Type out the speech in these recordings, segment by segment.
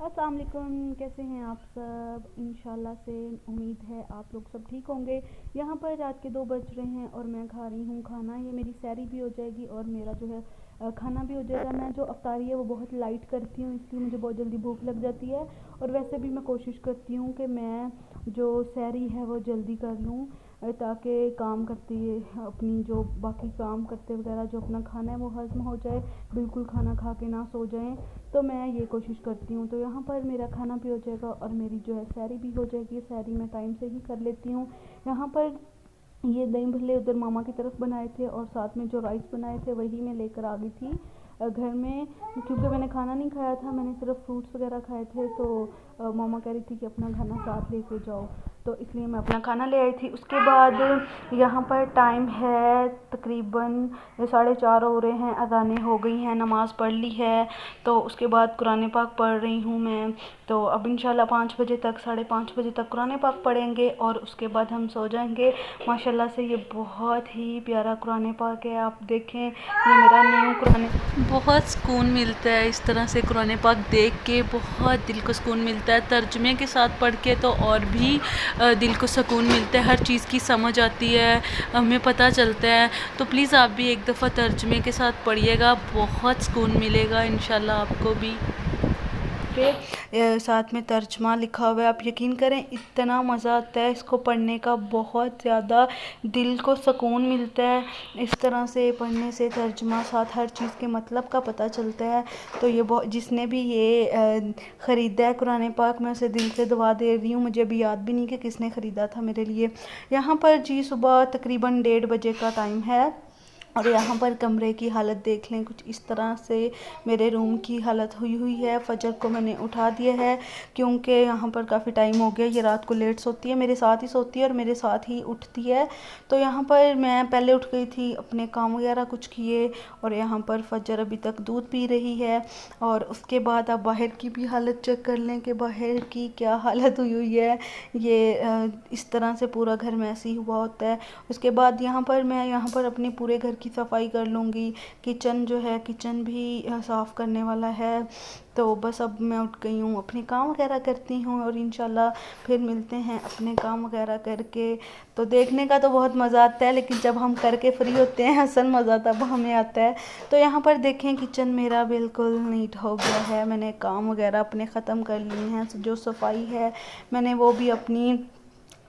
अस्सलाम वालेकुम, कैसे हैं आप सब। इंशाल्लाह से उम्मीद है आप लोग सब ठीक होंगे। यहाँ पर रात के 2 बज रहे हैं और मैं खा रही हूँ खाना। ये मेरी सैरी भी हो जाएगी और मेरा जो है खाना भी हो जाएगा। मैं जो अफ्तारी है वो बहुत लाइट करती हूँ, इसलिए मुझे बहुत जल्दी भूख लग जाती है। और वैसे भी मैं कोशिश करती हूँ कि मैं जो सैरी है वो जल्दी कर लूँ, ताकि काम करती अपनी जो बाकी काम करते वगैरह जो अपना खाना है वो हज़म हो जाए, बिल्कुल खाना खा के ना सो जाएं। तो मैं ये कोशिश करती हूँ। तो यहाँ पर मेरा खाना भी हो जाएगा और मेरी जो है सैरी भी हो जाएगी। सैरी मैं टाइम से ही कर लेती हूँ। यहाँ पर ये दही भल्ले उधर मामा की तरफ बनाए थे और साथ में जो राइस बनाए थे वही मैं लेकर आ गई थी घर में, क्योंकि मैंने खाना नहीं खाया था, मैंने सिर्फ फ्रूट्स वगैरह खाए थे। तो मामा कह रही थी कि अपना खाना साथ लेके जाओ, तो इसलिए मैं अपना खाना ले आई थी। उसके बाद यहाँ पर टाइम है तकरीबन 4:30 हो रहे हैं, अज़ानें हो गई हैं, नमाज़ पढ़ ली है। तो उसके बाद कुरान पाक पढ़ रही हूँ मैं। तो अब इंशाल्लाह 5 बजे तक 5:30 बजे तक कुरान पाक पढ़ेंगे और उसके बाद हम सो जाएंगे। माशाल्लाह से ये बहुत ही प्यारा कुरान पाक है। आप देखें, ये मेरा न्यू कुरान। बहुत सुकून मिलता है इस तरह से कुरान पाक देख के, बहुत दिल को सुकून मिलता है। तर्जुमे के साथ पढ़ के तो और भी दिल को सुकून मिलता है, हर चीज़ की समझ आती है, हमें पता चलता है। तो प्लीज़ आप भी एक दफ़ा तर्जुमे के साथ पढ़िएगा, बहुत सुकून मिलेगा इंशाल्लाह आपको भी। के साथ में तर्जमा लिखा हुआ है, आप यकीन करें इतना मज़ा आता है इसको पढ़ने का, बहुत ज़्यादा दिल को सुकून मिलता है। इस तरह से पढ़ने से तर्जमा साथ हर चीज़ के मतलब का पता चलता है। तो ये बहुत, जिसने भी ये ख़रीदा है कुरान पाक, मैं उसे दिल से दुआ दे रही हूँ। मुझे अभी याद भी नहीं कि किसने ख़रीदा था मेरे लिए। यहाँ पर जी सुबह तकरीबन 1:30 बजे का टाइम है और यहाँ पर कमरे की हालत देख लें, कुछ इस तरह से मेरे रूम की हालत हुई है। फजर को मैंने उठा दिया है क्योंकि यहाँ पर काफ़ी टाइम हो गया। ये रात को लेट सोती है, मेरे साथ ही सोती है और मेरे साथ ही उठती है। तो यहाँ पर मैं पहले उठ गई थी, अपने काम वगैरह कुछ किए और यहाँ पर फजर अभी तक दूध पी रही है। और उसके बाद आप बाहर की भी हालत चेक कर लें कि बाहर की क्या हालत हुई है। ये इस तरह से पूरा घर मैसी हुआ होता है। उसके बाद यहाँ पर मैं अपने पूरे घर की सफाई कर लूँगी। किचन जो है, किचन भी साफ़ करने वाला है। तो बस अब मैं उठ गई हूँ, अपने काम वगैरह करती हूँ और इंशाल्लाह फिर मिलते हैं अपने काम वगैरह करके। तो देखने का तो बहुत मज़ा आता है, लेकिन जब हम करके फ्री होते हैं असल मज़ा तब हमें आता है। तो यहाँ पर देखें, किचन मेरा बिल्कुल नीट हो गया है। मैंने काम वगैरह अपने ख़त्म कर लिए हैं, जो सफाई है मैंने वो भी अपनी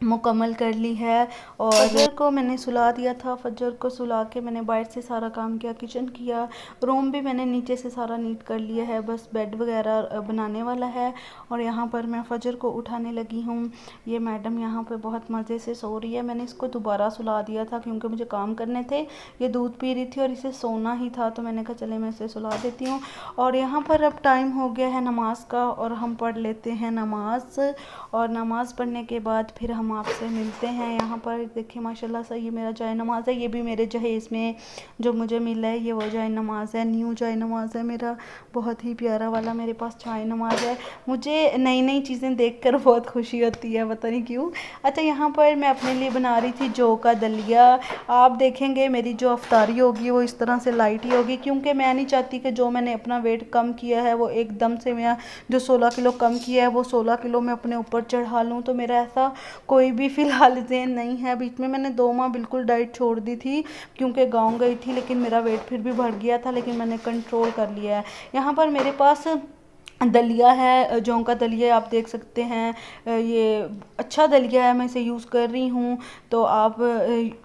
मुकम्मल कर ली है। और फजर को मैंने सुला दिया था, फजर को सुला के मैंने बाहर से सारा काम किया, किचन किया, रूम भी मैंने नीचे से सारा नीट कर लिया है, बस बेड वगैरह बनाने वाला है। और यहाँ पर मैं फजर को उठाने लगी हूँ। ये मैडम यहाँ पे बहुत मज़े से सो रही है। मैंने इसको दोबारा सुला दिया था क्योंकि मुझे काम करने थे। ये दूध पी रही थी और इसे सोना ही था, तो मैंने कहा चले मैं इसे सुला देती हूँ। और यहाँ पर अब टाइम हो गया है नमाज का और हम पढ़ लेते हैं नमाज। और नमाज़ पढ़ने के बाद फिर हम आपसे मिलते हैं। यहाँ पर देखिए माशाल्लाह से ये मेरा जाए नमाज है। ये भी मेरे जहेज़ में जो मुझे मिला है, ये वो जाए नमाज है, न्यू जाए नमाज है मेरा, बहुत ही प्यारा वाला मेरे पास जाए नमाज है। मुझे नई नई चीज़ें देखकर बहुत खुशी होती है, पता नहीं क्यों। अच्छा, यहाँ पर मैं अपने लिए बना रही थी जौ का दलिया। आप देखेंगे मेरी जो अफ्तारी होगी वो इस तरह से लाइट ही होगी, क्योंकि मैं नहीं चाहती कि जो मैंने अपना वेट कम किया है वो एकदम से मैं जो 16 किलो कम किया है वो 16 किलो मैं अपने ऊपर चढ़ा लूँ। तो मेरा ऐसा कोई भी फ़िलहाल ज़हन नहीं है। बीच में मैंने 2 माह बिल्कुल डाइट छोड़ दी थी क्योंकि गाँव गई थी, लेकिन मेरा वेट फिर भी बढ़ गया था, लेकिन मैंने कंट्रोल कर लिया है। यहाँ पर मेरे पास दलिया है, जौ का दलिया आप देख सकते हैं। ये अच्छा दलिया है, मैं इसे यूज़ कर रही हूँ। तो आप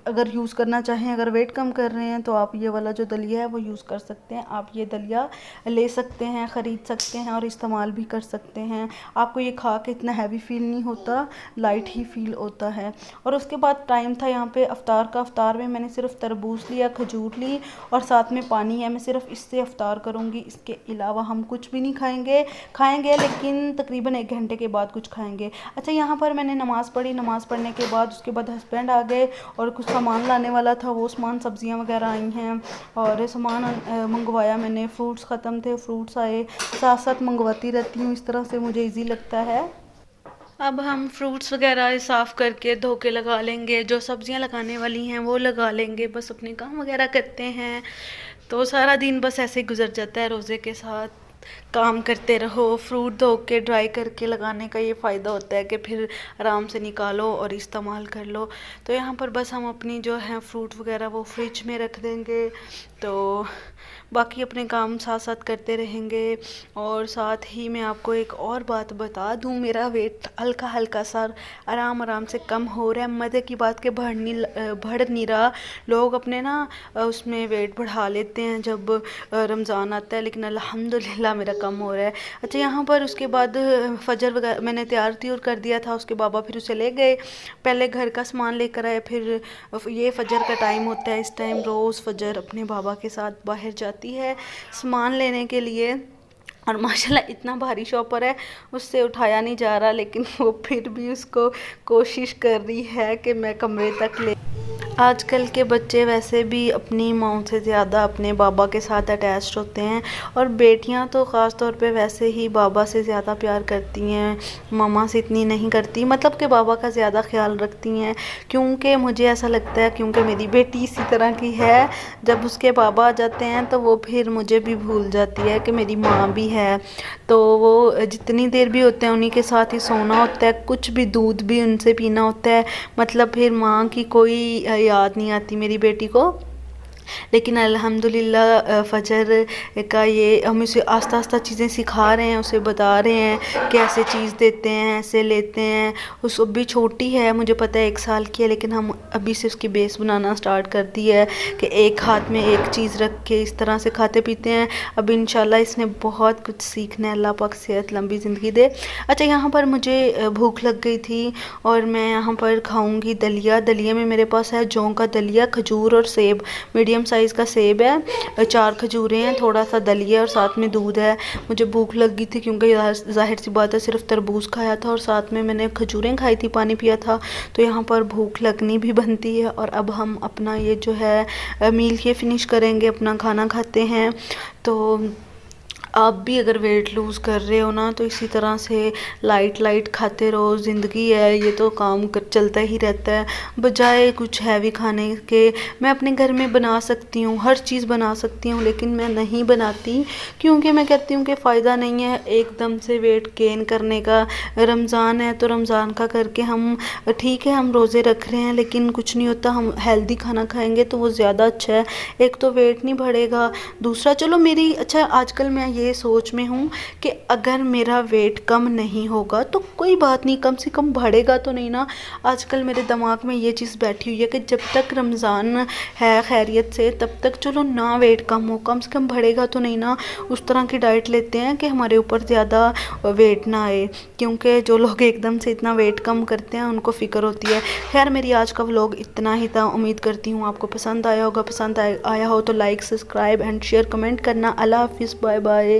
अगर यूज़ करना चाहें, अगर वेट कम कर रहे हैं तो आप ये वाला जो दलिया है वो यूज़ कर सकते हैं। आप ये दलिया ले सकते हैं, ख़रीद सकते हैं और इस्तेमाल भी कर सकते हैं। आपको ये खा के इतना हैवी फील नहीं होता, लाइट ही फील होता है। और उसके बाद टाइम था यहाँ पे अफ्तार का। अफ्तार में मैंने सिर्फ तरबूज लिया, खजूर ली और साथ में पानी है। मैं सिर्फ इससे अफ्तार करूँगी, इसके अलावा हम कुछ भी नहीं खाएंगे, लेकिन तकरीबन 1 घंटे के बाद कुछ खाएंगे। अच्छा, यहाँ पर मैंने नमाज़ पढ़ी। नमाज़ पढ़ने के बाद उसके बाद हस्बैंड आ गए और कुछ सामान लाने वाला था, वो सामान सब्जियाँ वगैरह आई हैं और सामान मंगवाया मैंने। फ्रूट्स ख़त्म थे, फ्रूट्स आए, साथ साथ मंगवाती रहती हूँ, इस तरह से मुझे ईजी लगता है। अब हम फ्रूट्स वगैरह साफ़ करके धो के लगा लेंगे, जो सब्जियां लगाने वाली हैं वो लगा लेंगे, बस अपने काम वगैरह करते हैं। तो सारा दिन बस ऐसे ही गुजर जाता है रोज़े के साथ। काम करते रहो। फ्रूट धो के ड्राई करके लगाने का ये फ़ायदा होता है कि फिर आराम से निकालो और इस्तेमाल कर लो। तो यहाँ पर बस हम अपनी जो है फ्रूट वगैरह वो फ्रिज में रख देंगे, तो बाकी अपने काम साथ साथ करते रहेंगे। और साथ ही मैं आपको एक और बात बता दूँ, मेरा वेट हल्का हल्का सा आराम आराम से कम हो रहा है। मज़े की बात के बढ़ नहीं रहा। लोग अपने ना उसमें वेट बढ़ा लेते हैं जब रमज़ान आता है, लेकिन अल्हम्दुलिल्लाह मेरा कम हो रहा है। अच्छा, यहाँ पर उसके बाद फजर वगैरह मैंने तैयार त्यूर कर दिया था, उसके बाबा फिर उसे ले गए। पहले घर का सामान लेकर आए, फिर ये फजर का टाइम होता है, इस टाइम रोज़ फजर अपने बाबा के साथ बाहर जाती है सामान लेने के लिए। और माशाल्लाह इतना भारी शॉपर है, उससे उठाया नहीं जा रहा, लेकिन वो फिर भी उसको कोशिश कर रही है कि मैं कमरे तक ले। आजकल के बच्चे वैसे भी अपनी माँ से ज़्यादा अपने बाबा के साथ अटैच्ड होते हैं, और बेटियां तो ख़ास तौर पे वैसे ही बाबा से ज़्यादा प्यार करती हैं, मामा से इतनी नहीं करती, मतलब कि बाबा का ज़्यादा ख्याल रखती हैं। क्योंकि मुझे ऐसा लगता है, क्योंकि मेरी बेटी इसी तरह की है, जब उसके बाबा आ जाते हैं तो वो फिर मुझे भी भूल जाती है कि मेरी माँ भी है। तो वो जितनी देर भी होते हैं उन्हीं के साथ ही सोना होता है, कुछ भी दूध भी उनसे पीना होता है, मतलब फिर माँ की कोई याद नहीं आती मेरी बेटी को। लेकिन अल्हम्दुलिल्लाह फजर का ये हम इसे आस्ता आस्ता चीज़ें सिखा रहे हैं, उसे बता रहे हैं कि ऐसे चीज़ देते हैं, ऐसे लेते हैं। उस अभी छोटी है, मुझे पता है 1 साल की है, लेकिन हम अभी से उसकी बेस बनाना स्टार्ट कर दी है कि एक हाथ में एक चीज़ रख के इस तरह से खाते पीते हैं। अब इंशाल्लाह इसने बहुत कुछ सीखना है, अल्लाह पाक सेहत लंबी ज़िंदगी दे। अच्छा, यहाँ पर मुझे भूख लग गई थी और मैं यहाँ पर खाऊँगी दलिया। दलिया में मेरे पास है जौ का दलिया, खजूर और सेब, मीडियम साइज़ का सेब है, 4 खजूरें हैं, थोड़ा सा दलिया और साथ में दूध है। मुझे भूख लगी थी क्योंकि जाहिर सी बात है सिर्फ तरबूज खाया था और साथ में मैंने खजूरें खाई थी, पानी पिया था, तो यहाँ पर भूख लगनी भी बनती है। और अब हम अपना ये जो है मील ये फिनिश करेंगे, अपना खाना खाते हैं। तो आप भी अगर वेट लूज़ कर रहे हो ना, तो इसी तरह से लाइट खाते रहो। ज़िंदगी है, ये तो काम चलता ही रहता है, बजाय कुछ हैवी खाने के। मैं अपने घर में बना सकती हूँ, हर चीज़ बना सकती हूँ, लेकिन मैं नहीं बनाती क्योंकि मैं कहती हूँ कि फ़ायदा नहीं है एकदम से वेट गेन करने का। रमज़ान है तो रमज़ान का करके हम, ठीक है हम रोज़े रख रहे हैं, लेकिन कुछ नहीं होता, हम हेल्दी खाना खाएँगे तो वो ज़्यादा अच्छा है। एक तो वेट नहीं बढ़ेगा, दूसरा चलो मेरी, अच्छा आजकल मैं ये सोच में हूँ कि अगर मेरा वेट कम नहीं होगा तो कोई बात नहीं, कम से कम बढ़ेगा तो नहीं ना। आजकल मेरे दिमाग में ये चीज़ बैठी हुई है कि जब तक रमज़ान है खैरियत से, तब तक चलो ना वेट कम हो, कम से कम बढ़ेगा तो नहीं ना। उस तरह की डाइट लेते हैं कि हमारे ऊपर ज़्यादा वेट ना आए, क्योंकि जो लोग एकदम से इतना वेट कम करते हैं उनको फ़िक्र होती है। खैर, मेरी आज का व्लॉग इतना ही था, उम्मीद करती हूँ आपको पसंद आया होगा। पसंद आया हो तो like, subscribe and share, comment करना। अल्लाह हाफिज़, बाय बाय।